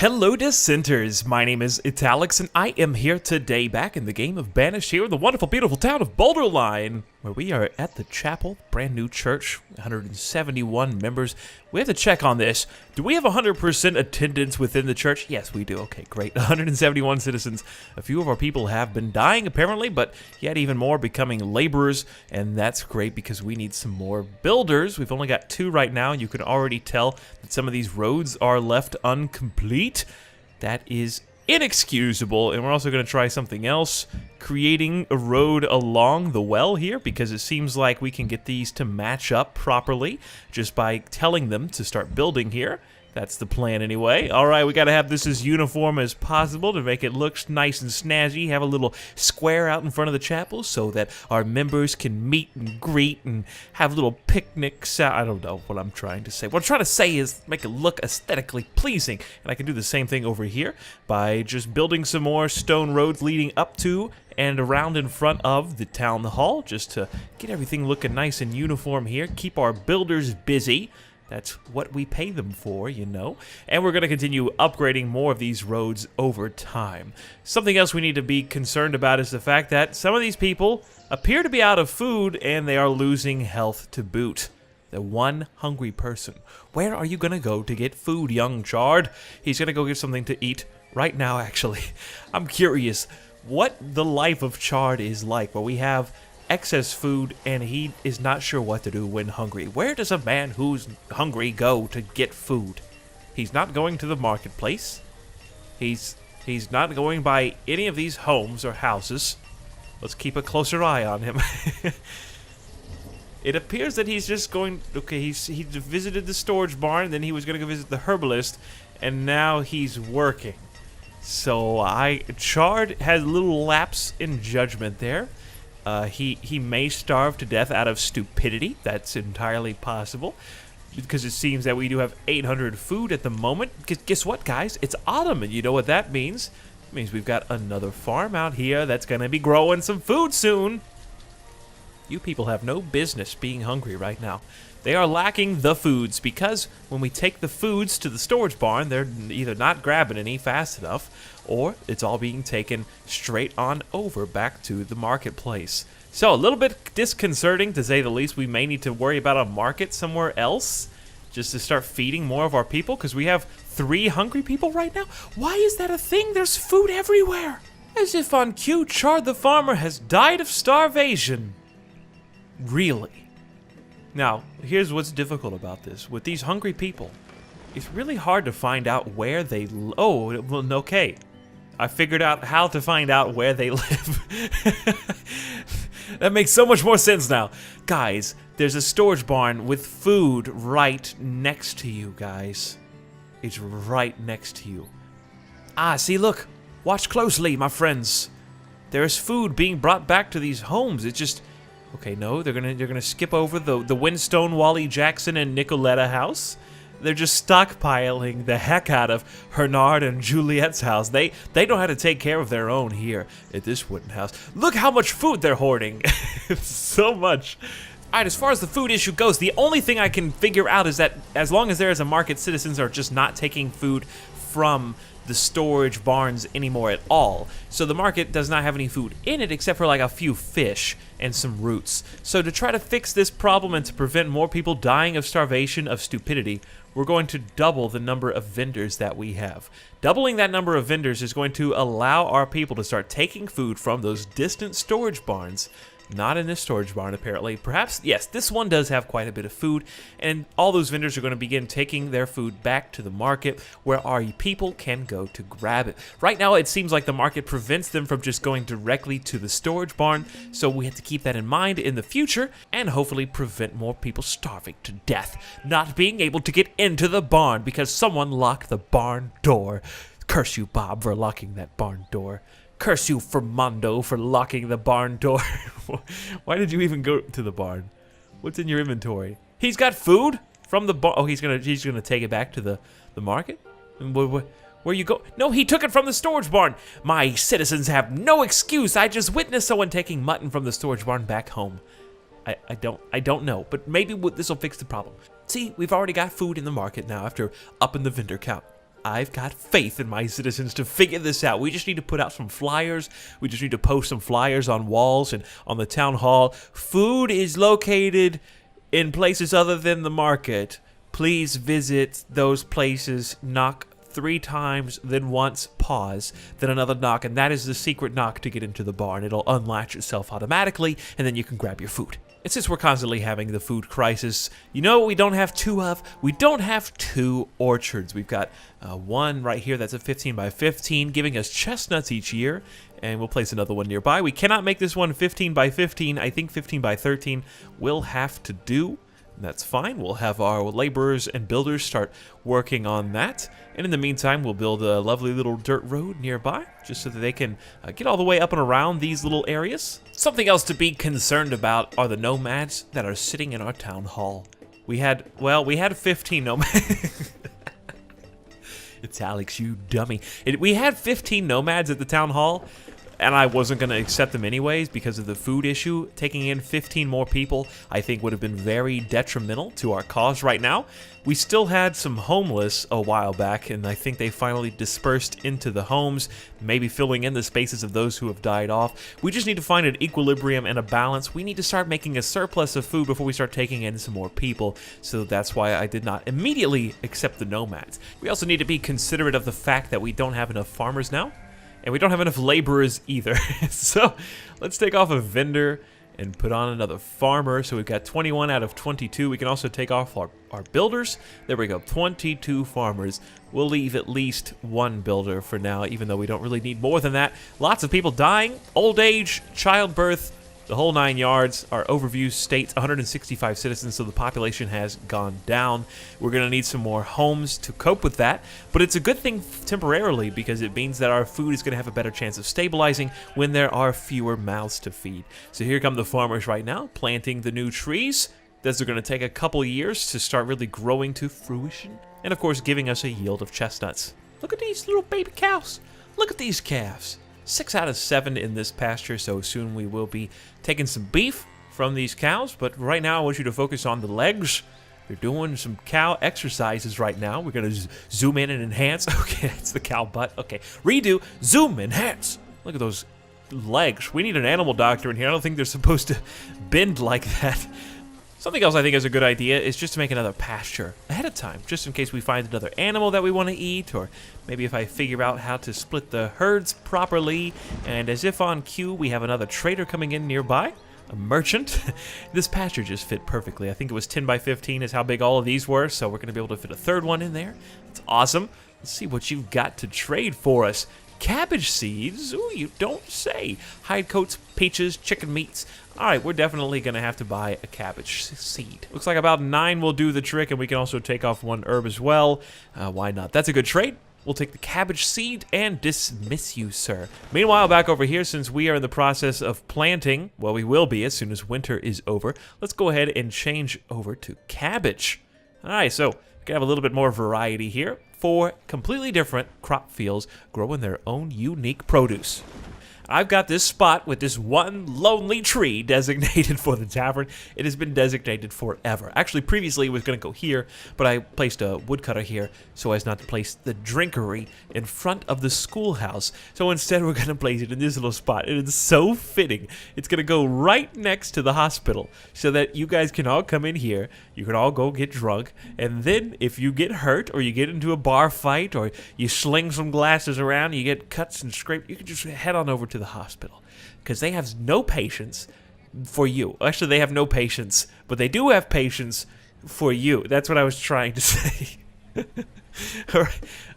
Hello dissenters, my name is Italix and I am here today back in the game of Banished here in the wonderful beautiful town of Boulderline, where we are at the chapel, brand new church, 171 members. We have to check on this. Do we have 100% attendance within the church? Yes, we do. Okay, great. 171 citizens. A few of our people have been dying apparently, but yet even more becoming laborers, and that's great because we need some more builders. We've only got 2 right now, and you can already tell that some of these roads are left incomplete. That is inexcusable, and we're also going to try something else, creating a road along the well here, because it seems like we can get these to match up properly just by telling them to start building here. That's the plan anyway. Alright, we gotta have this as uniform as possible to make it look nice and snazzy. Have a little square out in front of the chapel so that our members can meet and greet and have little picnics. I don't know what I'm trying to say. What I'm trying to say is make it look aesthetically pleasing. And I can do the same thing over here by just building some more stone roads leading up to and around in front of the town hall, just to get everything looking nice and uniform here. Keep our builders busy. That's what we pay them for, you know. And we're going to continue upgrading more of these roads over time. Something else we need to be concerned about is the fact that some of these people appear to be out of food and they are losing health to boot. The one hungry person. Where are you going to go to get food, young Chard? He's going to go get something to eat right now, actually. I'm curious what the life of Chard is like, where we have excess food and he is not sure what to do when hungry. Where does a man who's hungry go to get food? He's not going to the marketplace. He's not going by any of these homes or houses. Let's keep a closer eye on him. It appears that he's just going, okay, he visited the storage barn, then he was going to go visit the herbalist, and now he's working. So Chard has a little lapse in judgment there. He may starve to death out of stupidity. That's entirely possible, because it seems that we do have 800 food at the moment. Guess what, guys? It's autumn, and you know what that means? It means we've got another farm out here that's going to be growing some food soon. You people have no business being hungry right now. They are lacking the foods, because when we take the foods to the storage barn, they're either not grabbing any fast enough, or it's all being taken straight on over back to the marketplace. So a little bit disconcerting, to say the least. We may need to worry about a market somewhere else just to start feeding more of our people, because we have 3 hungry people right now. Why is that a thing? There's food everywhere. As if on cue, Chard the farmer has died of starvation. Really? Now, here's what's difficult about this. With these hungry people, it's really hard to find out where they... Oh, well, okay. I figured out how to find out where they live. That makes so much more sense now. Guys, there's a storage barn with food right next to you, guys. It's right next to you. Ah, see, look. Watch closely, my friends. There is food being brought back to these homes. It's just... Okay, no, they're gonna skip over the Winstone, Wally Jackson, and Nicoletta house. They're just stockpiling the heck out of Hernard and Juliet's house. They know how to take care of their own here at this wooden house. Look how much food they're hoarding. It's so much. Alright, as far as the food issue goes, the only thing I can figure out is that as long as there is a market, citizens are just not taking food from the storage barns anymore at all. So the market does not have any food in it except for like a few fish and some roots. So to try to fix this problem and to prevent more people dying of starvation, of stupidity, we're going to double the number of vendors that we have. Doubling that number of vendors is going to allow our people to start taking food from those distant storage barns. Not in this storage barn, apparently. Perhaps, yes, this one does have quite a bit of food, and all those vendors are going to begin taking their food back to the market, where our people can go to grab it. Right now, it seems like the market prevents them from just going directly to the storage barn, so we have to keep that in mind in the future, and hopefully prevent more people starving to death, not being able to get into the barn because someone locked the barn door. Curse you, Bob, for locking that barn door. Curse you, Fermondo, for locking the barn door. Why did you even go to the barn? What's in your inventory? He's got food from the barn. Oh, he's gonna take it back to the market? Where you go? No, he took it from the storage barn. My citizens have no excuse. I just witnessed someone taking mutton from the storage barn back home. I don't know, but maybe this will fix the problem. See, we've already got food in the market now after upping the vendor count. I've got faith in my citizens to figure this out. We just need to put out some flyers. We just need to post some flyers on walls and on the town hall. Food is located in places other than the market. Please visit those places. Knock 3 times, then once, pause, then another knock, and that is the secret knock to get into the barn. It'll unlatch itself automatically, and then you can grab your food. And since we're constantly having the food crisis, you know what we don't have 2 of? We don't have 2 orchards. We've got one right here that's a 15 by 15, giving us chestnuts each year, and we'll place another one nearby. We cannot make this one 15 by 15. I think 15 by 13 will have to do. That's fine. We'll have our laborers and builders start working on that. And in the meantime, we'll build a lovely little dirt road nearby, just so that they can get all the way up and around these little areas. Something else to be concerned about are the nomads that are sitting in our town hall. We had 15 nomads. It's Alex, you dummy. We had 15 nomads at the town hall, and I wasn't going to accept them anyways because of the food issue. Taking in 15 more people, I think, would have been very detrimental to our cause right now. We still had some homeless a while back, and I think they finally dispersed into the homes, maybe filling in the spaces of those who have died off. We just need to find an equilibrium and a balance. We need to start making a surplus of food before we start taking in some more people, so that's why I did not immediately accept the nomads. We also need to be considerate of the fact that we don't have enough farmers now. And we don't have enough laborers either. So let's take off a vendor and put on another farmer. So we've got 21 out of 22. We can also take off our builders. There we go, 22 farmers. We'll leave at least 1 builder for now, even though we don't really need more than that. Lots of people dying, old age, childbirth, the whole 9 yards. Our overview states 165 citizens, so the population has gone down. We're going to need some more homes to cope with that, but it's a good thing temporarily because it means that our food is going to have a better chance of stabilizing when there are fewer mouths to feed. So here come the farmers right now, planting the new trees. Those are going to take a couple years to start really growing to fruition, and of course giving us a yield of chestnuts. Look at these little baby cows. Look at these calves. 6 out of 7 in this pasture, so soon we will be taking some beef from these cows. But right now I want you to focus on the legs. They're doing some cow exercises right now. We're going to zoom in and enhance. Okay, it's the cow butt. Okay, redo, zoom, enhance. Look at those legs. We need an animal doctor in here. I don't think they're supposed to bend like that. Something else I think is a good idea is just to make another pasture ahead of time, just in case we find another animal that we want to eat, or maybe if I figure out how to split the herds properly. And as if on cue, we have another trader coming in nearby, a merchant. This pasture just fit perfectly. I think it was 10 by 15 is how big all of these were, so we're going to be able to fit a 3rd one in there. It's awesome. Let's see what you've got to trade for us. Cabbage seeds? Ooh, you don't say. Hide coats, peaches, chicken meats. All right, we're definitely going to have to buy a cabbage seed. Looks like about 9 will do the trick, and we can also take off 1 herb as well. Why not? That's a good trade. We'll take the cabbage seed and dismiss you, sir. Meanwhile, back over here, since we are in the process of planting, well, we will be as soon as winter is over, let's go ahead and change over to cabbage. All right, so we can have a little bit more variety here. 4 completely different crop fields growing their own unique produce. I've got this spot with this one lonely tree designated for the tavern. It has been designated forever. Actually, previously it was going to go here, but I placed a woodcutter here so as not to place the drinkery in front of the schoolhouse. So instead we're going to place it in this little spot. It is so fitting. It's going to go right next to the hospital so that you guys can all come in here. You can all go get drunk, and then if you get hurt or you get into a bar fight or you sling some glasses around, you get cuts and scrapes, you can just head on over to the hospital because they have no patience for you. Actually, they have no patience, but they do have patience for you. That's what I was trying to say. All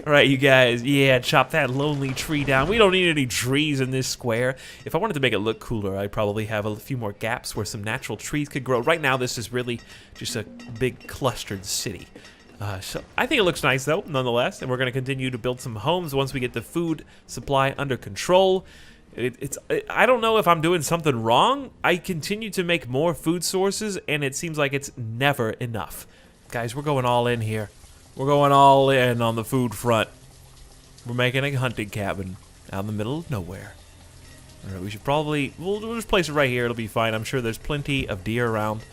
right, you guys. Yeah, chop that lonely tree down. We don't need any trees in this square. If I wanted to make it look cooler, I'd probably have a few more gaps where some natural trees could grow. Right now, this is really just a big clustered city. So I think it looks nice, though, nonetheless, and we're going to continue to build some homes once we get the food supply under control. I don't know if I'm doing something wrong. I continue to make more food sources, and it seems like it's never enough. Guys, we're going all in here. We're going all in on the food front. We're making a hunting cabin out in the middle of nowhere. All right, we should probably... We'll just place it right here. It'll be fine. I'm sure there's plenty of deer around.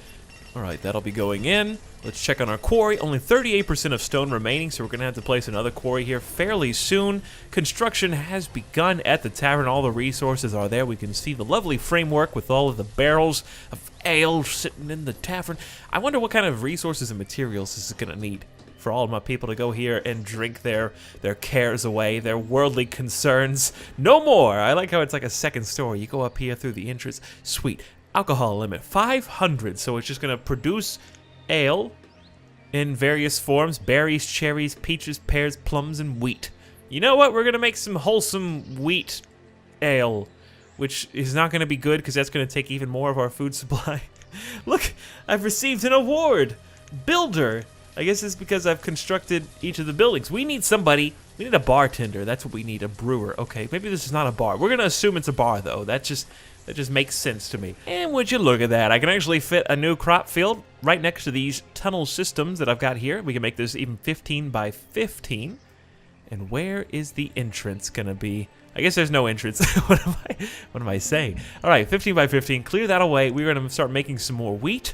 All right, that'll be going in. Let's check on our quarry. Only 38% of stone remaining, so we're going to have to place another quarry here fairly soon. Construction has begun at the tavern. All the resources are there. We can see the lovely framework with all of the barrels of ale sitting in the tavern. I wonder what kind of resources and materials this is going to need for all of my people to go here and drink their cares away, their worldly concerns. No more. I like how it's like a second story. You go up here through the entrance. Sweet. Alcohol limit 500, so it's just gonna produce ale in various forms: berries, cherries, peaches, pears, plums, and wheat. You know what? We're gonna make some wholesome wheat ale, which is not gonna be good because that's gonna take even more of our food supply. Look, I've received an award, Builder. I guess it's because I've constructed each of the buildings. We need somebody. We need a bartender. That's what we need. A brewer. Okay, maybe this is not a bar. We're gonna assume it's a bar though. That just makes sense to me. And would you look at that? I can actually fit a new crop field right next to these tunnel systems that I've got here. We can make this even 15 by 15. And where is the entrance gonna be? I guess there's no entrance. What am I saying? All right, 15 by 15. Clear that away. We're gonna start making some more wheat.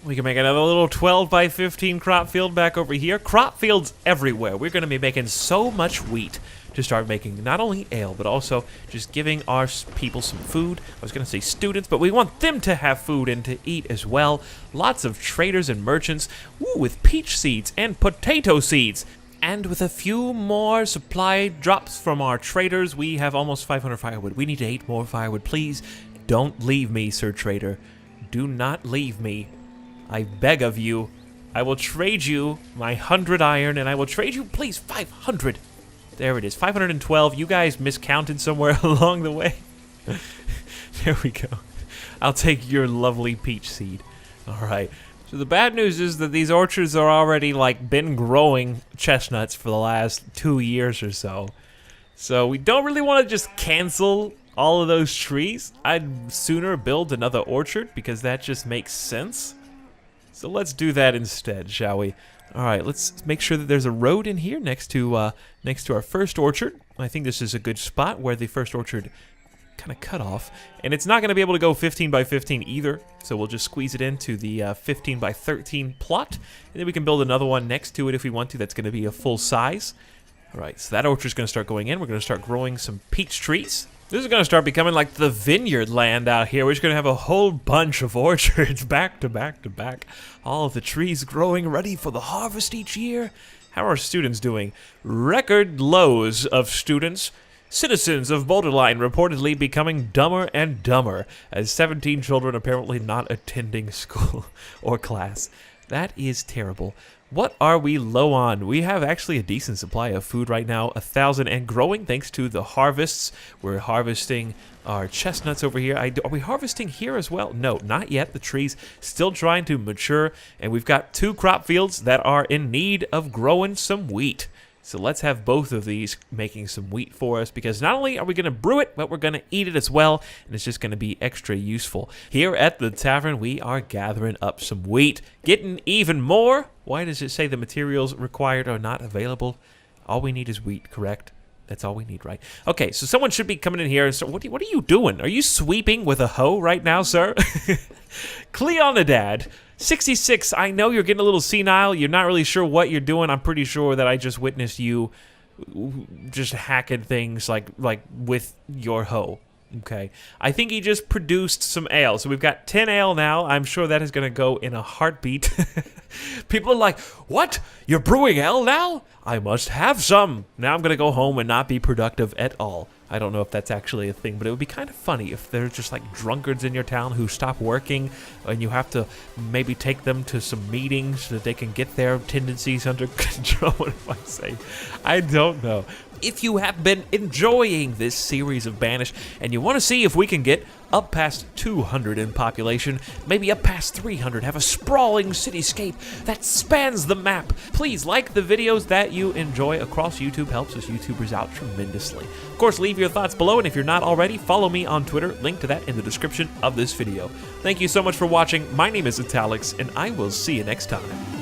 We can make another little 12 by 15 crop field back over here. Crop fields everywhere. We're gonna be making so much wheat to start making not only ale, but also just giving our people some food. I was gonna say students, but we want them to have food and to eat as well. Lots of traders and merchants, with peach seeds and potato seeds. And with a few more supply drops from our traders, we have almost 500 firewood. We need 8 more firewood. Please don't leave me, Sir Trader. Do not leave me. I beg of you. I will trade you my 100 iron, and I will trade you, please, 500. There it is, 512. You guys miscounted somewhere along the way. There we go. I'll take your lovely peach seed. All right. So the bad news is that these orchards are already been growing chestnuts for the last 2 years or so. So we don't really want to just cancel all of those trees. I'd sooner build another orchard because that just makes sense. So let's do that instead, shall we? All right, let's make sure that there's a road in here next to our first orchard. I think this is a good spot where the first orchard kind of cut off. And it's not going to be able to go 15 by 15 either, so we'll just squeeze it into the 15 by 13 plot. And then we can build another one next to it if we want to. That's going to be a full size. All right, so that orchard's going to start going in. We're going to start growing some peach trees. This is going to start becoming like the vineyard land out here. We're just going to have a whole bunch of orchards back to back to back. All of the trees growing, ready for the harvest each year. How are students doing? Record lows of students. Citizens of Boulderline reportedly becoming dumber and dumber, as 17 children apparently not attending school or class. That is terrible. What are we low on? We have actually a decent supply of food right now, 1,000 and growing thanks to the harvests. We're harvesting our chestnuts over here. Are we harvesting here as well? No, not yet. The tree's still trying to mature, and we've got 2 crop fields that are in need of growing some wheat. So let's have both of these making some wheat for us, because not only are we going to brew it, but we're going to eat it as well, and it's just going to be extra useful. Here at the tavern, we are gathering up some wheat, getting even more. Why does it say the materials required are not available? All we need is wheat, correct? That's all we need, right? Okay, so someone should be coming in here. So what are you doing? Are you sweeping with a hoe right now, sir? Cleonidad. 66, I know you're getting a little senile. You're not really sure what you're doing. I'm pretty sure that I just witnessed you just hacking things like with your hoe. Okay. I think he just produced some ale. So we've got 10 ale now. I'm sure that is going to go in a heartbeat. People are like, what? You're brewing ale now? I must have some. Now I'm going to go home and not be productive at all. I don't know if that's actually a thing, but it would be kind of funny if there's just like drunkards in your town who stop working and you have to maybe take them to some meetings so that they can get their tendencies under control. What am I saying? I don't know. If you have been enjoying this series of Banished and you want to see if we can get up past 200 in population, maybe up past 300, have a sprawling cityscape that spans the map, please like the videos that you enjoy across YouTube. Helps us YouTubers out tremendously. Of course, leave your thoughts below, and if you're not already, follow me on Twitter. Link to that in the description of this video. Thank you so much for watching. My name is Italics, and I will see you next time.